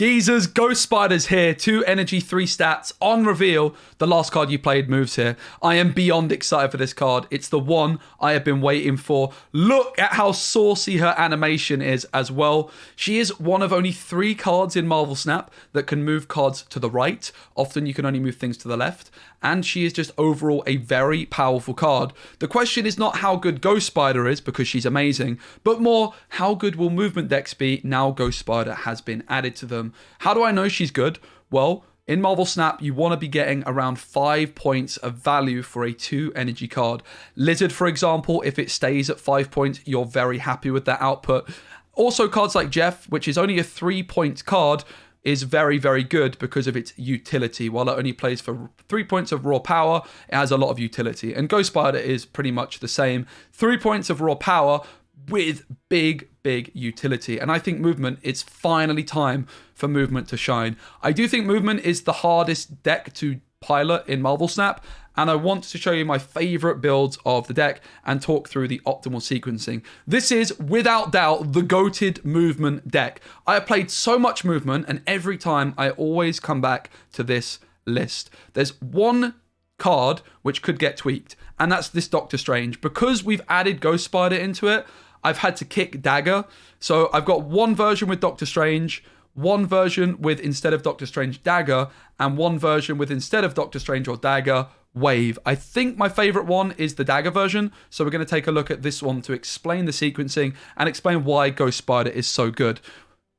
Geezers, ghost-spiderr's here. 2 energy, 3 stats. On reveal, the last card you played moves here. I am beyond excited for this card. It's the one I have been waiting for. Look at how saucy her animation is as well. She is one of only 3 cards in Marvel Snap that can move cards to the right. Often you can only move things to the left. And she is just overall a very powerful card. The question is not how good Ghost-Spiderr is, because she's amazing, but more, how good will movement decks be now Ghost-Spiderr has been added to them? How do I know she's good? Well, in Marvel Snap, you want to be getting around 5 points of value for a 2 energy card. Lizard, for example, if it stays at 5 points, you're very happy with that output. Also, cards like Jeff, which is only a 3-point card, is very, very good because of its utility. While it only plays for 3 points of raw power, it has a lot of utility. And Ghost-Spiderr is pretty much the same. 3 points of raw power with big, big utility. And I think movement, it's finally time for movement to shine. I do think movement is the hardest deck to pilot in Marvel Snap, and I want to show you my favorite builds of the deck and talk through the optimal sequencing. This is, without doubt, the goated movement deck. I have played so much movement, and every time I always come back to this list. There's one card which could get tweaked, and that's this Doctor Strange. Because we've added Ghost-Spiderr into it, I've had to kick Dagger. So I've got one version with Doctor Strange, one version with, instead of Doctor Strange, Dagger, and one version with, instead of Doctor Strange or Dagger, Wave. I think my favorite one is the Dagger version, so we're going to take a look at this one to explain the sequencing and explain why Ghost-Spiderr is so good.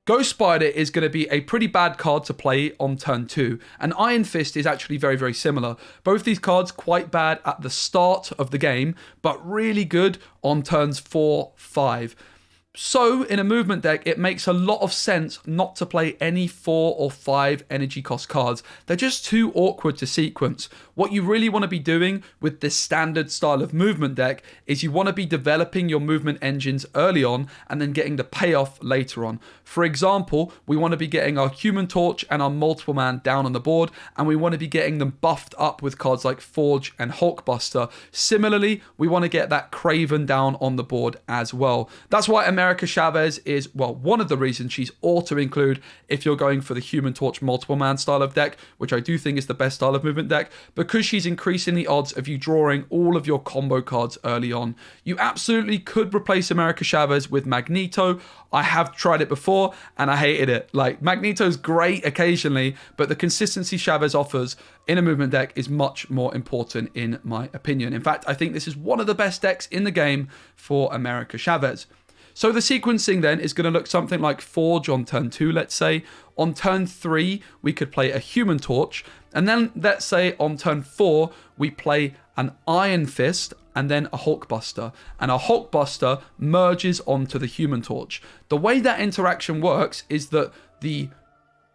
Ghost-Spiderr is going to be a pretty bad card to play on turn 2, and Iron Fist is actually very, very similar. Both these cards quite bad at the start of the game, but really good on turns 4, 5. So, in a movement deck, it makes a lot of sense not to play any 4 or 5 energy cost cards. They're just too awkward to sequence. What you really want to be doing with this standard style of movement deck is you want to be developing your movement engines early on and then getting the payoff later on. For example, we want to be getting our Human Torch and our Multiple Man down on the board, and we want to be getting them buffed up with cards like Forge and Hulkbuster. Similarly, we want to get that Kraven down on the board as well. That's why America Chavez is, well, one of the reasons she's ought to include if you're going for the Human Torch Multiple Man style of deck, which I do think is the best style of movement deck, because she's increasing the odds of you drawing all of your combo cards early on. You absolutely could replace America Chavez with Magneto. I have tried it before and I hated it. Like, Magneto's great occasionally, but the consistency Chavez offers in a movement deck is much more important in my opinion. In fact, I think this is one of the best decks in the game for America Chavez. So the sequencing then is going to look something like Forge on turn 2, let's say. On turn 3, we could play a Human Torch. And then, let's say, on turn 4, we play an Iron Fist and then a Hulkbuster. And a Hulkbuster merges onto the Human Torch. The way that interaction works is that the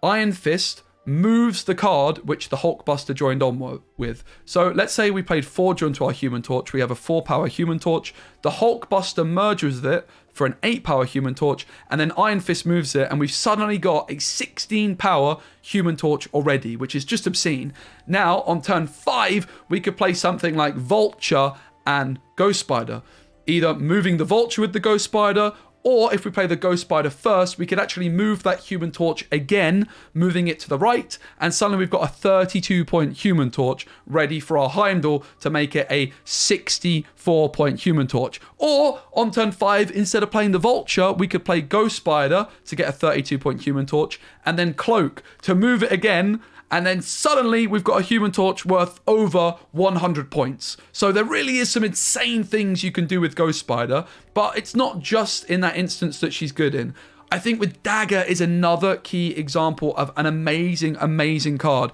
Iron Fist moves the card which the Hulkbuster joined on with. So let's say we played Forge onto our Human Torch. We have a 4-power Human Torch. The Hulkbuster merges with it for an 8-power Human Torch, and then Iron Fist moves it, and we've suddenly got a 16-power Human Torch already, which is just obscene. Now, on turn 5, we could play something like Vulture and Ghost-Spiderr, either moving the Vulture with the Ghost-Spiderr, or if we play the Ghost-Spiderr first, we could actually move that Human Torch again, moving it to the right, and suddenly we've got a 32-point Human Torch ready for our Heimdall to make it a 64-point Human Torch. Or, on turn 5, instead of playing the Vulture, we could play Ghost-Spiderr to get a 32-point Human Torch, and then Cloak to move it again, and then suddenly we've got a Human Torch worth over 100 points. So there really is some insane things you can do with Ghost-Spiderr, but it's not just in that instance that she's good in. I think with Dagger is another key example of an amazing, amazing card.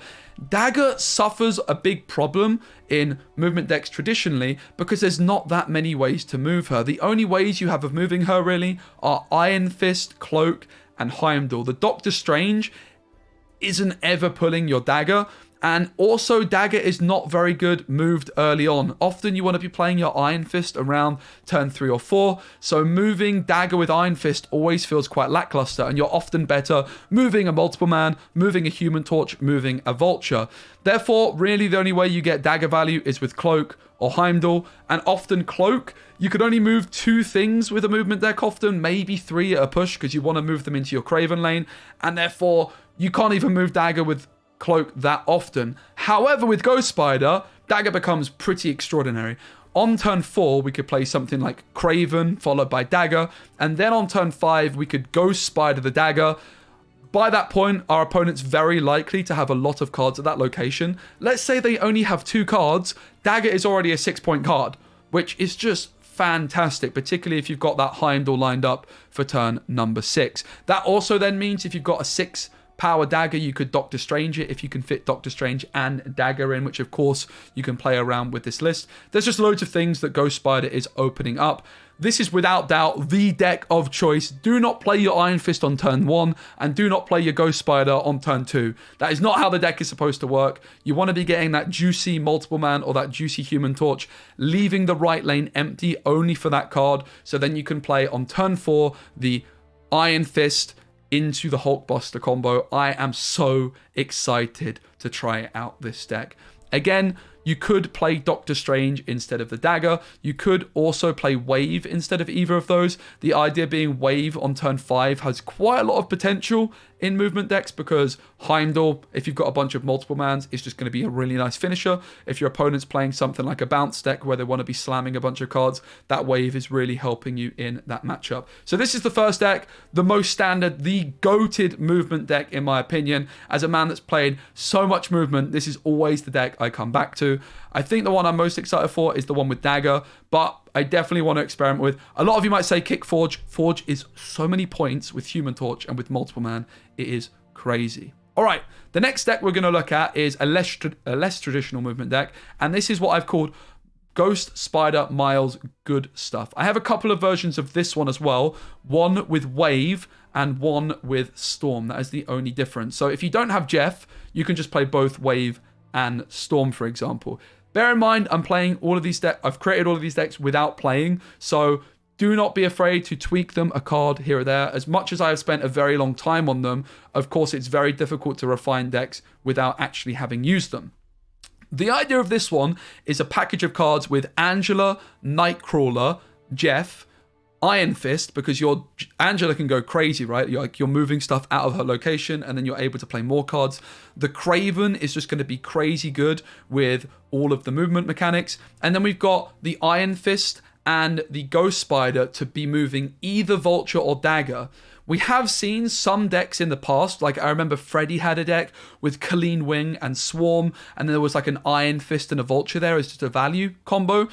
Dagger suffers a big problem in movement decks traditionally because there's not that many ways to move her. The only ways you have of moving her really are Iron Fist, Cloak, and Heimdall. The Doctor Strange isn't ever pulling your Dagger, and also Dagger is not very good moved early on. Often you want to be playing your Iron Fist around turn 3 or 4, so moving Dagger with Iron Fist always feels quite lackluster, and you're often better moving a Multiple Man, moving a Human Torch, moving a Vulture. Therefore, really the only way you get Dagger value is with Cloak or Heimdall, and often Cloak, you could only move 2 things with a movement deck often, maybe 3 at a push, because you want to move them into your Kraven lane, and therefore you can't even move Dagger with Cloak that often. However, with Ghost-Spiderr, Dagger becomes pretty extraordinary. On turn 4, we could play something like Craven, followed by Dagger. And then on turn 5, we could Ghost-Spiderr the Dagger. By that point, our opponent's very likely to have a lot of cards at that location. Let's say they only have 2 cards. Dagger is already a 6-point card, which is just fantastic, particularly if you've got that Heimdall lined up for turn number 6. That also then means if you've got a 6 power Dagger, you could Doctor Strange it if you can fit Doctor Strange and Dagger in, which of course you can play around with this list. There's just loads of things that Ghost-Spiderr is opening up. This is without doubt the deck of choice. Do not play your Iron Fist on turn 1 and do not play your Ghost-Spiderr on turn 2. That is not how the deck is supposed to work. You want to be getting that juicy multiple man or that juicy Human Torch, leaving the right lane empty only for that card, so then you can play on turn 4 the Iron Fist into the Hulkbuster combo. I am so excited to try out this deck. Again, you could play Doctor Strange instead of the Dagger. You could also play Wave instead of either of those. The idea being Wave on turn 5 has quite a lot of potential in movement decks because Heimdall, if you've got a bunch of multiple mans, is just going to be a really nice finisher. If your opponent's playing something like a bounce deck where they want to be slamming a bunch of cards, that Wave is really helping you in that matchup. So this is the first deck, the most standard, the goated movement deck in my opinion. As a man that's played so much movement, this is always the deck I come back to. I think the one I'm most excited for is the one with Dagger, but I definitely want to experiment with. A lot of you might say kick Forge. Forge is so many points with Human Torch and with multiple man. It is crazy. All right, the next deck we're going to look at is a less traditional movement deck, and this is what I've called Ghost-Spiderr Miles Good Stuff. I have a couple of versions of this one as well, one with Wave and one with Storm. That is the only difference. So if you don't have Jeff, you can just play both Wave and Storm, for example. Bear in mind, I'm playing all of these decks. I've created all of these decks without playing, so do not be afraid to tweak them a card here or there. As much as I have spent a very long time on them, of course, it's very difficult to refine decks without actually having used them. The idea of this one is a package of cards with Angela, Nightcrawler, Jeff, Iron Fist, because your Angela can go crazy, right? You're moving stuff out of her location and then you're able to play more cards. The Craven is just going to be crazy good with all of the movement mechanics. And then we've got the Iron Fist and the Ghost-Spiderr to be moving either Vulture or Dagger. We have seen some decks in the past, like I remember Freddy had a deck with Colleen Wing and Swarm, and there was like an Iron Fist and a Vulture there as just a value combo.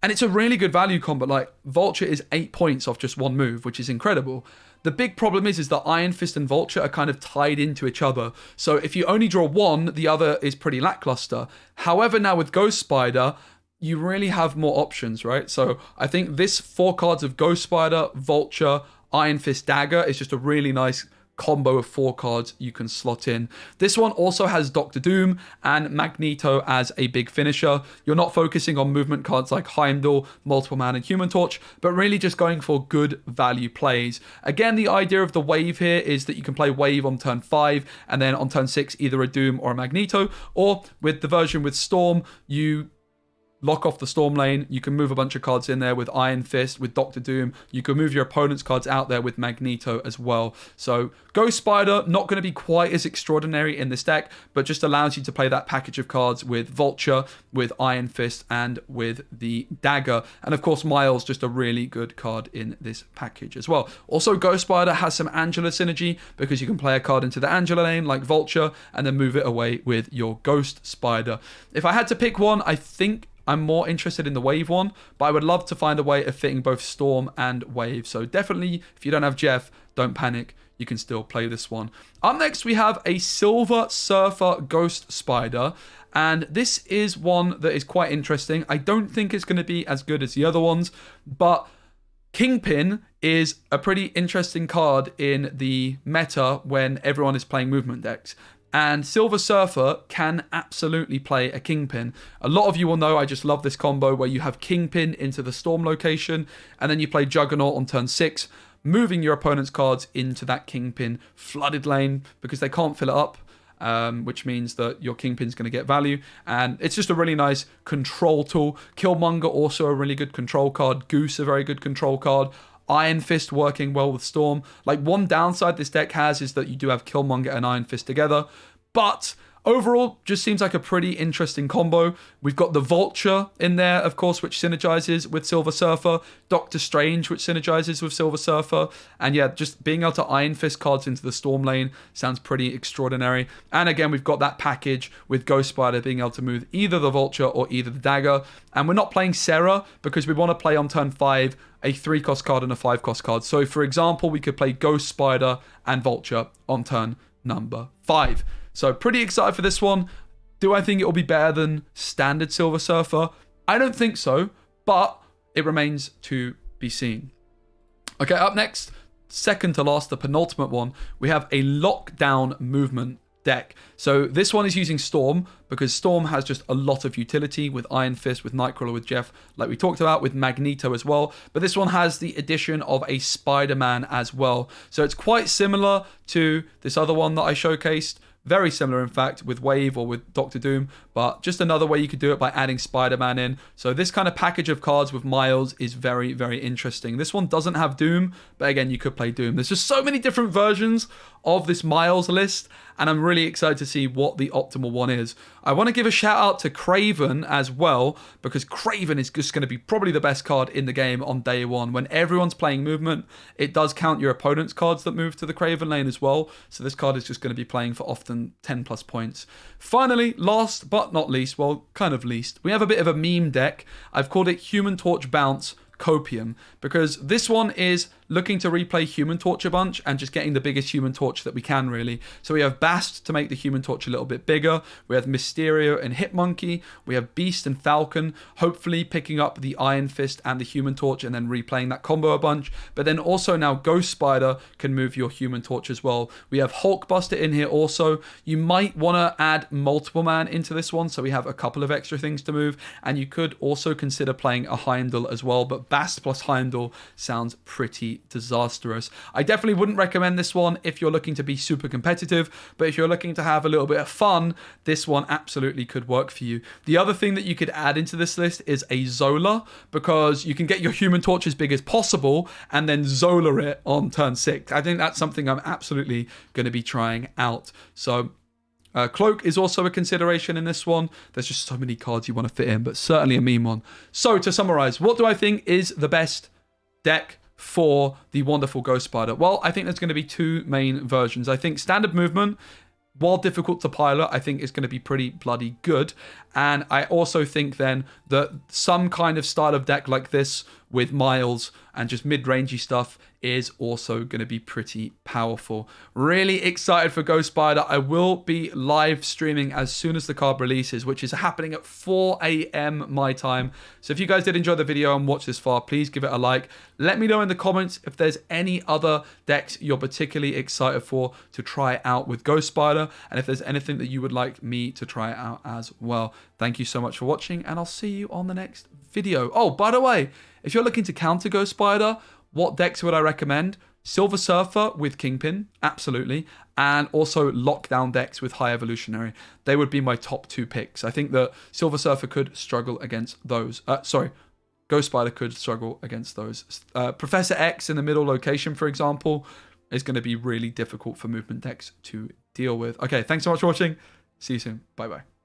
And it's a really good value combo. Like, Vulture is 8 points off just one move, which is incredible. The big problem is that Iron Fist and Vulture are kind of tied into each other. So if you only draw one, the other is pretty lackluster. However, now with Ghost-Spiderr, you really have more options, right? So I think this 4 cards of Ghost-Spiderr, Vulture, Iron Fist, Dagger is just a really nice combo of 4 cards you can slot in. This one also has Doctor Doom and Magneto as a big finisher. You're not focusing on movement cards like Heimdall, Multiple Man, and Human Torch, but really just going for good value plays. Again, the idea of the Wave here is that you can play Wave on turn 5, and then on turn 6, either a Doom or a Magneto, or with the version with Storm, you lock off the Storm lane, you can move a bunch of cards in there with Iron Fist, with Doctor Doom, you can move your opponent's cards out there with Magneto as well. So Ghost-Spiderr, not going to be quite as extraordinary in this deck, but just allows you to play that package of cards with Vulture, with Iron Fist, and with the Dagger. And of course, Miles, just a really good card in this package as well. Also, Ghost-Spiderr has some Angela synergy, because you can play a card into the Angela lane like Vulture, and then move it away with your Ghost-Spiderr. If I had to pick one, I think I'm more interested in the Wave one, but I would love to find a way of fitting both Storm and Wave. So definitely, if you don't have Jeff, don't panic. You can still play this one. Up next, we have a Silver Surfer Ghost-Spiderr. And this is one that is quite interesting. I don't think it's going to be as good as the other ones, but Kingpin is a pretty interesting card in the meta when everyone is playing movement decks. And Silver Surfer can absolutely play a Kingpin. A lot of you will know I just love this combo where you have Kingpin into the Storm location, and then you play Juggernaut on turn 6, moving your opponent's cards into that Kingpin flooded lane because they can't fill it up, which means that your Kingpin's going to get value. And it's just a really nice control tool. Killmonger, also a really good control card. Goose, a very good control card. Iron Fist working well with Storm. Like, one downside this deck has is that you do have Killmonger and Iron Fist together, but overall, just seems like a pretty interesting combo. We've got the Vulture in there, of course, which synergizes with Silver Surfer. Doctor Strange, which synergizes with Silver Surfer. And yeah, just being able to Iron Fist cards into the Storm lane sounds pretty extraordinary. And again, we've got that package with Ghost-Spiderr being able to move either the Vulture or either the Dagger. And we're not playing Sarah because we want to play on turn 5 a 3-cost card and a 5-cost card. So for example, we could play Ghost-Spiderr and Vulture on turn number 5. So pretty excited for this one. Do I think it will be better than standard Silver Surfer? I don't think so, but it remains to be seen. Okay, up next, second to last, the penultimate one, we have a lockdown movement deck. So this one is using Storm because Storm has just a lot of utility with Iron Fist, with Nightcrawler, with Jeff, like we talked about, with Magneto as well. But this one has the addition of a Spider-Man as well. So it's quite similar to this other one that I showcased. Very similar, in fact, with Wave or with Doctor Doom, but just another way you could do it by adding Spider-Man in. So this kind of package of cards with Miles is very, very interesting. This one doesn't have Doom, but again, you could play Doom. There's just so many different versions of this Miles list, and I'm really excited to see what the optimal one is. I want to give a shout out to Kraven as well, because Kraven is just going to be probably the best card in the game on day one. When everyone's playing movement, it does count your opponent's cards that move to the Kraven lane as well. So this card is just going to be playing for often 10 plus points. Finally, last but not least, well, kind of least, we have a bit of a meme deck. I've called it Human Torch Bounce Copium, because this one is looking to replay Human Torch a bunch and just getting the biggest Human Torch that we can, really. So we have Bast to make the Human Torch a little bit bigger. We have Mysterio and Hitmonkey. We have Beast and Falcon, hopefully picking up the Iron Fist and the Human Torch and then replaying that combo a bunch. But then also now Ghost-Spiderr can move your Human Torch as well. We have Hulkbuster in here also. You might want to add Multiple Man into this one, so we have a couple of extra things to move. And you could also consider playing a Heimdall as well, but Bast plus Heimdall sounds pretty disastrous. I definitely wouldn't recommend this one if you're looking to be super competitive, but if you're looking to have a little bit of fun, this one absolutely could work for you. The other thing that you could add into this list is a Zola, because you can get your Human Torch as big as possible and then Zola it on turn 6. I think that's something I'm absolutely going to be trying out. So Cloak is also a consideration in this one. There's just so many cards you want to fit in, but certainly a meme one. So to summarize, what do I think is the best deck for the wonderful Ghost-Spiderr? Well, I think there's going to be two main versions. I think standard movement, while difficult to pilot, I think is going to be pretty bloody good. And I also think then that some kind of style of deck like this with Miles and just mid-rangey stuff is also going to be pretty powerful. Really excited for Ghost-Spiderr. I will be live streaming as soon as the card releases, which is happening at 4 a.m. my time. So if you guys did enjoy the video and watch this far, please give it a like. Let me know in the comments if there's any other decks you're particularly excited for to try out with Ghost-Spiderr, and if there's anything that you would like me to try out as well. Thank you so much for watching, and I'll see you on the next video. Oh, by the way, if you're looking to counter Ghost-Spiderr, what decks would I recommend? Silver Surfer with Kingpin, absolutely, and also lockdown decks with High Evolutionary. They would be my top two picks. I think that Silver Surfer could struggle against those. Ghost-Spiderr could struggle against those. Professor X in the middle location, for example, is going to be really difficult for movement decks to deal with. Okay, thanks so much for watching. See you soon. Bye-bye.